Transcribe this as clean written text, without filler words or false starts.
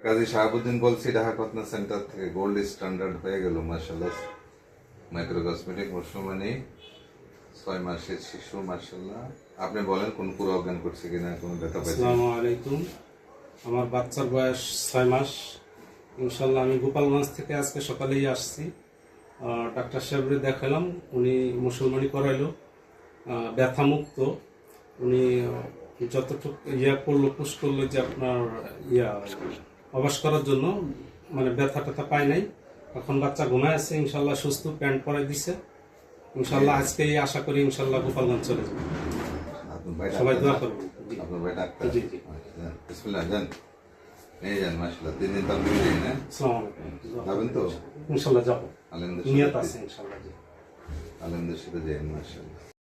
কাজী শাহাবুদ্দিন বলছি, ঢাকা কতনা সেন্টার থেকে। Gold standard হয়ে গেল মাশাআল্লাহ। মাইক্রো কসমেটিক মুসলমানি 6 মাসের শিশু মাশাআল্লাহ। আপনি বলেন কোন পুরো অজ্ঞান করছে কিনা, কোনো ব্যথা পাইছে? আসসালামু আলাইকুম। আমার বাচ্চার বয়স 6 মাস। ইনশাল্লাহ আমি গোপালগঞ্জ থেকে আজকে সকালেই আসছি। ডাক্তার সাহেবরে দেখালাম, উনি মুসলমানি করাইলো, ব্যথা মুক্ত। উনি যতটুকু করলো, পুশ করলো যে আপনার অবাস করার জন্য, মানে ব্যথা ট্যাথা পায় নাই। এখন বাচ্চা ঘুমায় আছে, ইনশাল্লাহ সুস্থ, প্যান্ট পরাই দিছে। ইনশাল্লাহ আজকেই আশা করি ইনশাল্লাহ গোপালগঞ্জ চলে যাবে। সবাই দোয়া করবেন। আপনার ভাই ডাক্তার? জি জি। বিসমিল্লাহ, যান এই যান মাশাআল্লাহ। 3 দিন তার দিকে যাই না, আসসালামু আলাইকুম। যাবেন তো? ইনশাল্লাহ যাবো, আলেমদের নিয়ত সাথে, আছে ইনশাল্লাহ। আলেমদের সাথে যাই মাশাআল্লাহ।